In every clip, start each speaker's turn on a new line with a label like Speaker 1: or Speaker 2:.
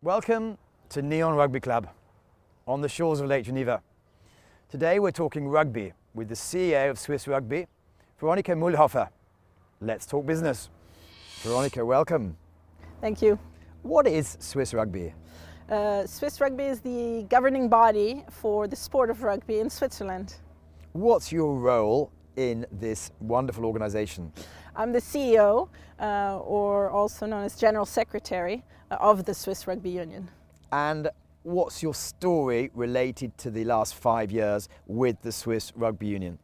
Speaker 1: Welcome to Neon Rugby Club on the shores of Lake Geneva. Today we're talking rugby with the CEO of Swiss Rugby, Veronika Muehlhofer. Let's talk business. Veronika, welcome.
Speaker 2: Thank you.
Speaker 1: What is Swiss Rugby?
Speaker 2: Swiss Rugby is the governing body for the sport of rugby in Switzerland.
Speaker 1: What's your role in this wonderful organization?
Speaker 2: I'm the CEO, or also known as General Secretary, of the Swiss Rugby Union.
Speaker 1: And what's your story related to the last 5 years with the Swiss Rugby Union?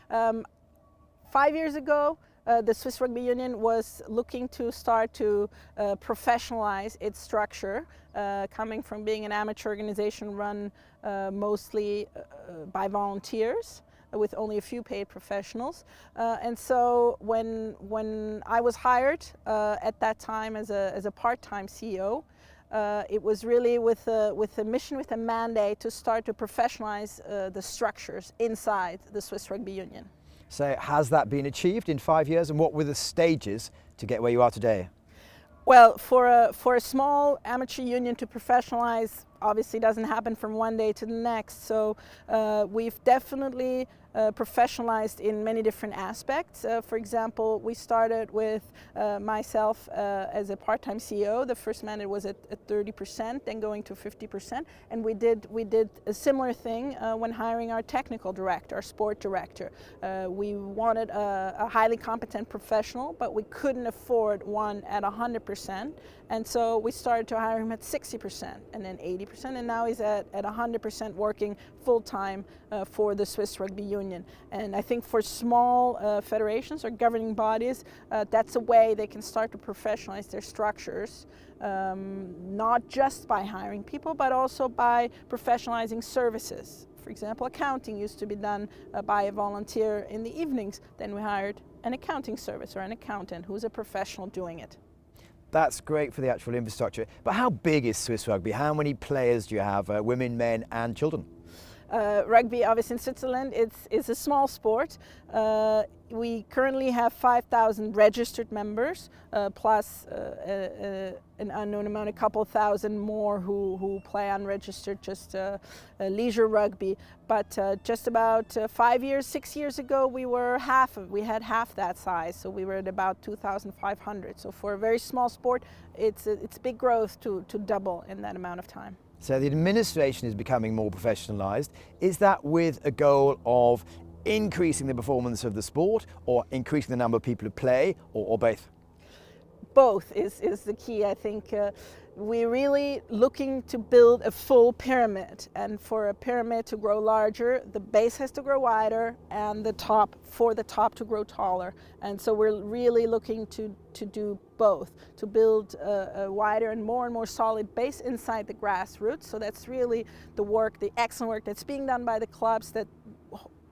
Speaker 2: 5 years ago, the Swiss Rugby Union was looking to start to professionalize its structure, coming from being an amateur organization run mostly by volunteers, with only a few paid professionals. And so when I was hired at that time as a part-time CEO, it was really with a mission, with a mandate to start to professionalize the structures inside the Swiss Rugby Union.
Speaker 1: So has that been achieved in 5 years, and what were the stages to get where you are today?
Speaker 2: Well, for a small amateur union to professionalize obviously doesn't happen from one day to the next. So we've definitely professionalized in many different aspects. For example, we started with myself as a part-time CEO. The first mandate was at 30%, then going to 50%. And we did a similar thing when hiring our technical director, our sport director. We wanted a highly competent professional, but we couldn't afford one at 100%. And so we started to hire him at 60% and then 80%, and now he's at 100% working full-time for the Swiss Rugby Union. And I think for small federations or governing bodies, that's a way they can start to professionalize their structures, not just by hiring people, but also by professionalizing services. For example, accounting used to be done by a volunteer in the evenings. Then we hired an accounting service or an accountant who's a professional doing it.
Speaker 1: That's great for the actual infrastructure. But how big is Swiss Rugby? How many players do you have, women, men and children?
Speaker 2: Rugby, obviously in Switzerland, it's a small sport. We currently have 5,000 registered members, plus an unknown amount, a couple thousand more who play unregistered, just leisure rugby. But just about 6 years ago, we had half that size, so we were at about 2,500. So for a very small sport, it's big growth to double in that amount of time.
Speaker 1: So the administration is becoming more professionalised. Is that with a goal of increasing the performance of the sport, or increasing the number of people who play, or both?
Speaker 2: Both is the key. I think we're really looking to build a full pyramid, and for a pyramid to grow larger, the base has to grow wider and the top to grow taller. And so we're really looking to do both, to build a wider and more solid base inside the grassroots. So that's really the excellent work that's being done by the clubs, that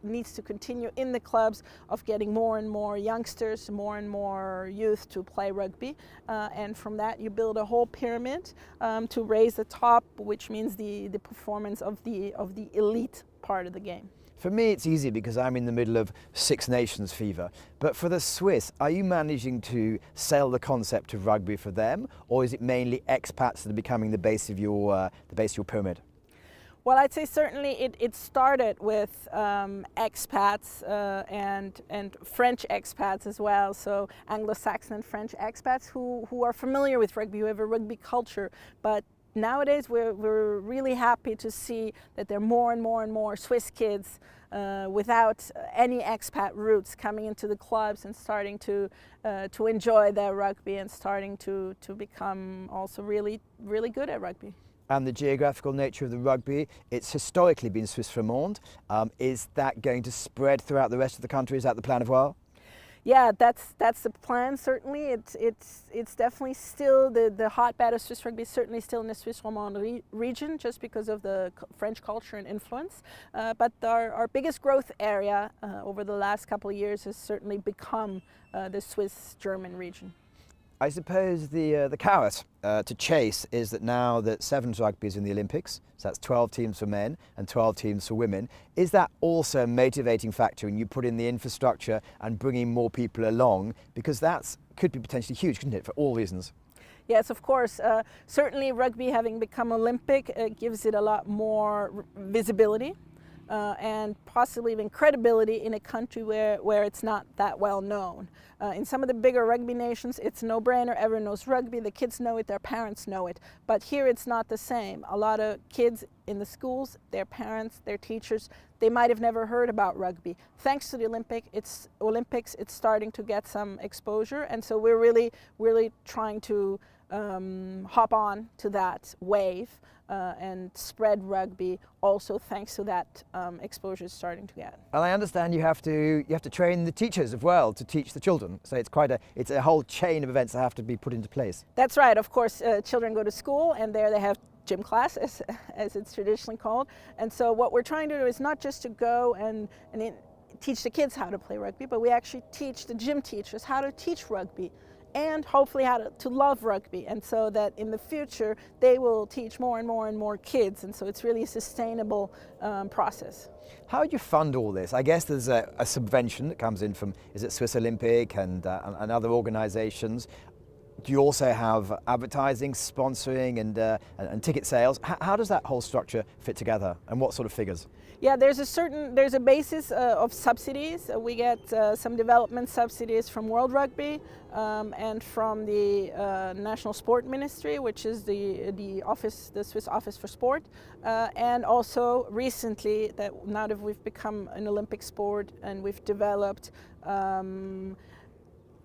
Speaker 2: needs to continue in the clubs, of getting more and more youngsters, more and more youth to play rugby. And from that you build a whole pyramid to raise the top, which means the performance of the elite part of the game.
Speaker 1: For me it's easy because I'm in the middle of Six Nations fever. But for the Swiss, are you managing to sell the concept of rugby for them, or is it mainly expats that are becoming the base of your pyramid?
Speaker 2: Well, I'd say certainly it started with expats and French expats as well, so Anglo-Saxon and French expats who are familiar with rugby, who have a rugby culture. But nowadays we're really happy to see that there are more and more Swiss kids without any expat roots coming into the clubs and starting to enjoy their rugby and starting to become also really good at rugby.
Speaker 1: And the geographical nature of the rugby, it's historically been Swiss Romand. Is that going to spread throughout the rest of the country? Is that the plan as well?
Speaker 2: Yeah, that's the plan. Certainly, it's definitely still the hotbed of Swiss rugby. Is certainly still in the Swiss Romand region, just because of the French culture and influence. But our biggest growth area over the last couple of years has certainly become the Swiss-German region.
Speaker 1: I suppose the carrot to chase is that now that sevens rugby is in the Olympics, so that's 12 teams for men and 12 teams for women, is that also a motivating factor when you put in the infrastructure and bringing more people along? Because that could be potentially huge, couldn't it, for all reasons?
Speaker 2: Yes, of course. Certainly rugby having become Olympic gives it a lot more visibility and possibly even credibility in a country where it's not that well known. In some of the bigger rugby nations, it's a no-brainer. Everyone knows rugby. The kids know it. Their parents know it. But here it's not the same. A lot of kids in the schools, their parents, their teachers, they might have never heard about rugby. Thanks to the Olympics, it's starting to get some exposure. And so we're really trying to hop on to that wave and spread rugby also thanks to that exposure starting to get.
Speaker 1: And I understand you have to train the teachers as well to teach the children. So it's a whole chain of events that have to be put into place.
Speaker 2: That's right. Of course, children go to school and there they have gym class, as it's traditionally called. And so what we're trying to do is not just to go and teach the kids how to play rugby, but we actually teach the gym teachers how to teach rugby and hopefully how to love rugby, and so that in the future they will teach more and more and more kids, and so it's really a sustainable process.
Speaker 1: How do you fund all this? I guess there's a subvention that comes in from, is it Swiss Olympic and other organisations. Do you also have advertising, sponsoring and ticket sales? How does that whole structure fit together, and what sort of figures?
Speaker 2: Yeah, there's a basis of subsidies. We get some development subsidies from World Rugby and from the National Sport Ministry, which is the Swiss Office for Sport, and also recently, now that we've become an Olympic sport and we've developed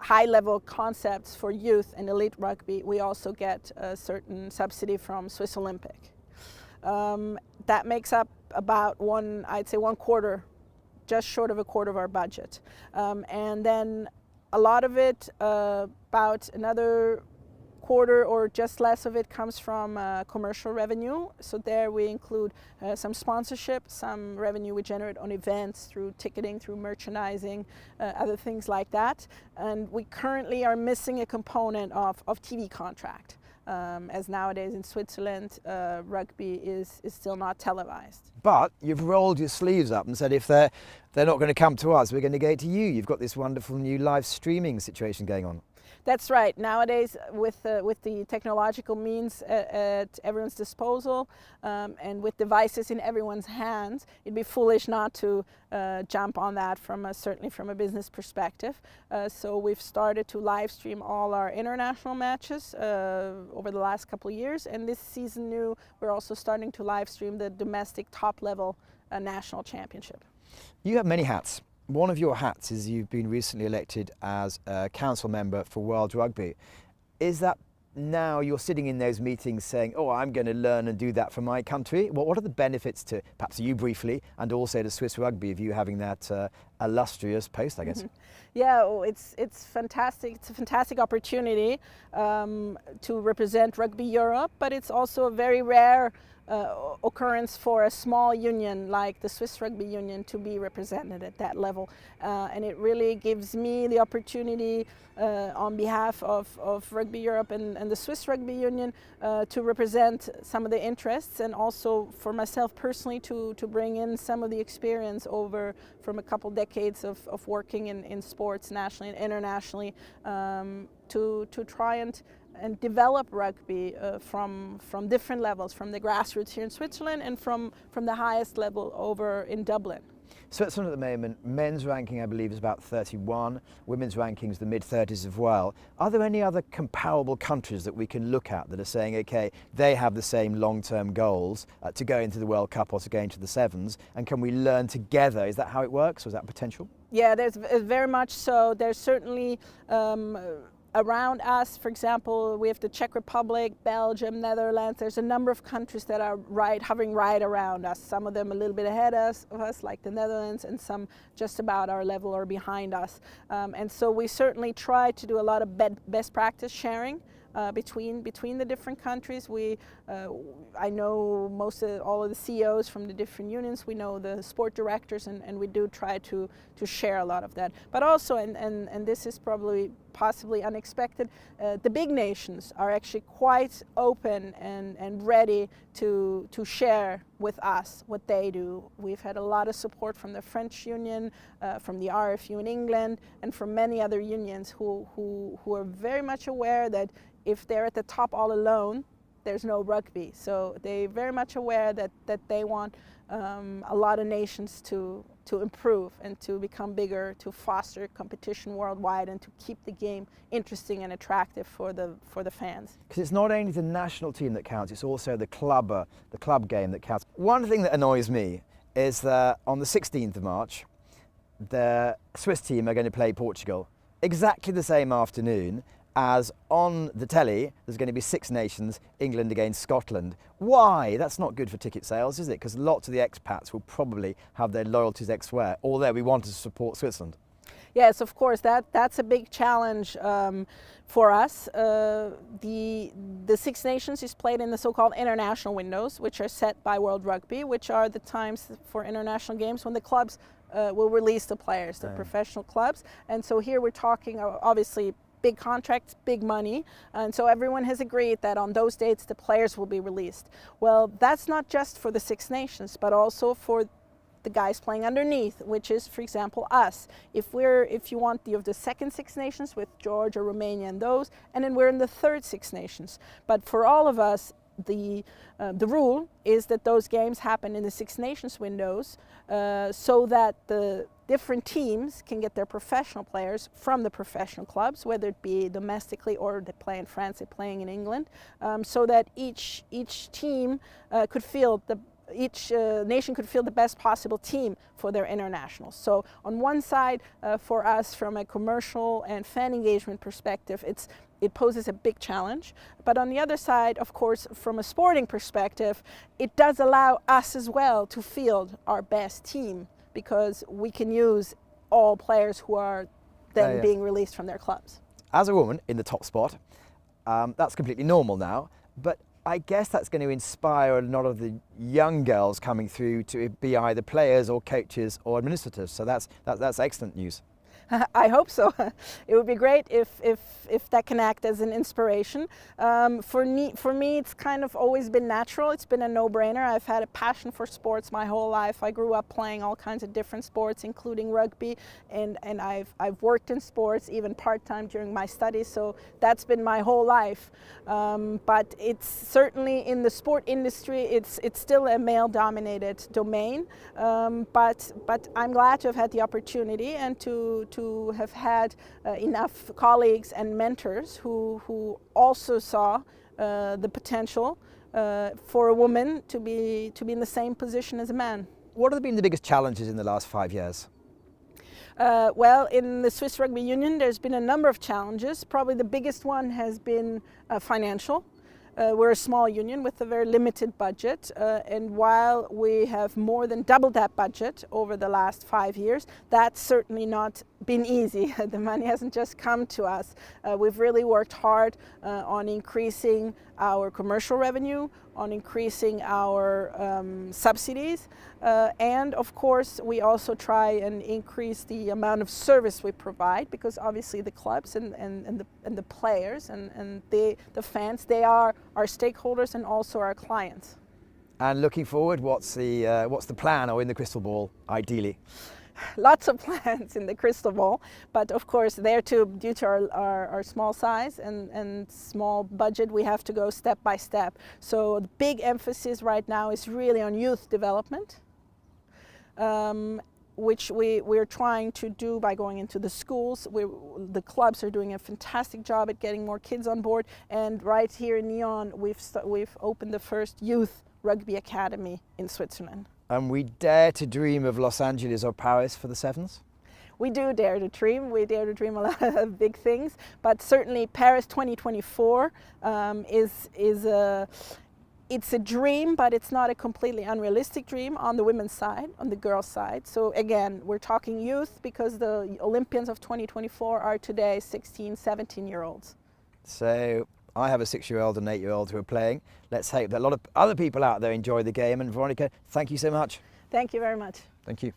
Speaker 2: high-level concepts for youth and elite rugby, we also get a certain subsidy from Swiss Olympic. That makes up about I'd say one quarter, just short of a quarter of our budget. And then a lot of it, about another quarter or just less of it, comes from commercial revenue. So there we include some sponsorship, some revenue we generate on events through ticketing, through merchandising, other things like that. And we currently are missing a component of TV contract. As nowadays in Switzerland, rugby is still not televised.
Speaker 1: But you've rolled your sleeves up and said if they're not going to come to us, we're going to go to you. You've got this wonderful new live streaming situation going on.
Speaker 2: That's right. Nowadays, with the technological means at everyone's disposal and with devices in everyone's hands, it'd be foolish not to jump on that certainly from a business perspective. So we've started to live stream all our international matches over the last couple of years, and this season new, we're also starting to live stream the domestic top-level national championship. You
Speaker 1: have many hats. One of your hats is you've been recently elected as a council member for World Rugby. Is that now you're sitting in those meetings saying, oh, I'm going to learn and do that for my country? What are the benefits to perhaps you briefly and also to Swiss Rugby of you having that illustrious post, I guess?
Speaker 2: Mm-hmm. Yeah, well, it's fantastic. It's a fantastic opportunity to represent Rugby Europe, but it's also a very rare occurrence for a small union like the Swiss Rugby Union to be represented at that level. And it really gives me the opportunity on behalf of Rugby Europe and the Swiss Rugby Union to represent some of the interests, and also for myself personally to bring in some of the experience over from a couple decades of working in sports nationally and internationally to try and develop rugby from different levels, from the grassroots here in Switzerland and from the highest level over in Dublin.
Speaker 1: Switzerland at the moment, men's ranking I believe is about 31, women's ranking is the mid-30s as well. Are there any other comparable countries that we can look at that are saying, okay, they have the same long-term goals to go into the World Cup or to go into the Sevens, and can we learn together? Is that how it works, or is that potential?
Speaker 2: Yeah, there's very much so. There's certainly around us, for example, we have the Czech Republic, Belgium, Netherlands. There's a number of countries that are hovering right around us. Some of them a little bit ahead of us, like the Netherlands, and some just about our level or behind us. And so we certainly try to do a lot of best practice sharing between the different countries. I know all of the CEOs from the different unions. We know the sport directors, and we do try to share a lot of that. But also, and this is probably possibly unexpected, the big nations are actually quite open and ready to share with us what they do. We've had a lot of support from the French Union, from the RFU in England, and from many other unions who are very much aware that if they're at the top all alone, there's no rugby. So they're very much aware that they want a lot of nations to improve and to become bigger, to foster competition worldwide and to keep the game interesting and attractive for the fans.
Speaker 1: Because it's not only the national team that counts, it's also the club game that counts. One thing that annoys me is that on the 16th of March, the Swiss team are going to play Portugal exactly the same afternoon as on the telly there's going to be Six Nations, England against Scotland. Why? That's not good for ticket sales, is it? Because lots of the expats will probably have their loyalties elsewhere, although we want to support Switzerland.
Speaker 2: Yes, of course, that's a big challenge for us. The Six Nations is played in the so-called international windows, which are set by World Rugby, which are the times for international games when the clubs will release the players, the professional clubs. And so here we're talking, obviously, big contracts, big money, and so everyone has agreed that on those dates the players will be released. Well, that's not just for the Six Nations, but also for the guys playing underneath, which is, for example, us. If you want the second Six Nations with Georgia, Romania, and those, and then we're in the third Six Nations. But for all of us, the rule is that those games happen in the Six Nations windows, so that the different teams can get their professional players from the professional clubs, whether it be domestically or they play in France, they're playing in England, so that each team could feel each nation could feel the best possible team for their internationals. So on one side, for us, from a commercial and fan engagement perspective, it poses a big challenge. But on the other side, of course, from a sporting perspective, it does allow us as well to field our best team, because we can use all players who are then being released from their clubs.
Speaker 1: As a woman in the top spot, that's completely normal now, but I guess that's going to inspire a lot of the young girls coming through to be either players or coaches or administrators. So that's excellent news.
Speaker 2: I hope so. It would be great if that can act as an inspiration. For me, it's kind of always been natural. It's been a no-brainer. I've had a passion for sports my whole life. I grew up playing all kinds of different sports, including rugby, and I've worked in sports even part-time during my studies. So that's been my whole life. But it's certainly in the sport industry, it's still a male-dominated domain. But I'm glad to have had the opportunity and to have had enough colleagues and mentors who also saw the potential for a woman to be in the same position as a man.
Speaker 1: What have been the biggest challenges in the last 5 years?
Speaker 2: Well, in the Swiss Rugby Union, there's been a number of challenges. Probably the biggest one has been financial. We're a small union with a very limited budget, and while we have more than doubled that budget over the last 5 years, that's certainly not been easy. The money hasn't just come to us. We've really worked hard on increasing our commercial revenue, on increasing our subsidies, and of course we also try and increase the amount of service we provide, because obviously the clubs and the players and the fans, they are our stakeholders and also our clients.
Speaker 1: And looking forward, what's the plan, or in the crystal ball, ideally?
Speaker 2: Lots of plans in the crystal ball, but of course there too, due to our small size and small budget, we have to go step by step. So the big emphasis right now is really on youth development, which we're trying to do by going into the schools. The clubs are doing a fantastic job at getting more kids on board, and right here in Nyon we've opened the first youth rugby academy in Switzerland.
Speaker 1: And we dare to dream of Los Angeles or Paris for the Sevens?
Speaker 2: We do dare to dream. We dare to dream a lot of big things, but certainly Paris 2024 it's a dream, but it's not a completely unrealistic dream on the women's side, on the girls' side. So again, we're talking youth, because the Olympians of 2024 are today 16, 17-year-olds.
Speaker 1: So I have a 6-year-old and 8-year-old who are playing. Let's hope that a lot of other people out there enjoy the game. And Veronika, thank you so much.
Speaker 2: Thank you very much.
Speaker 1: Thank you.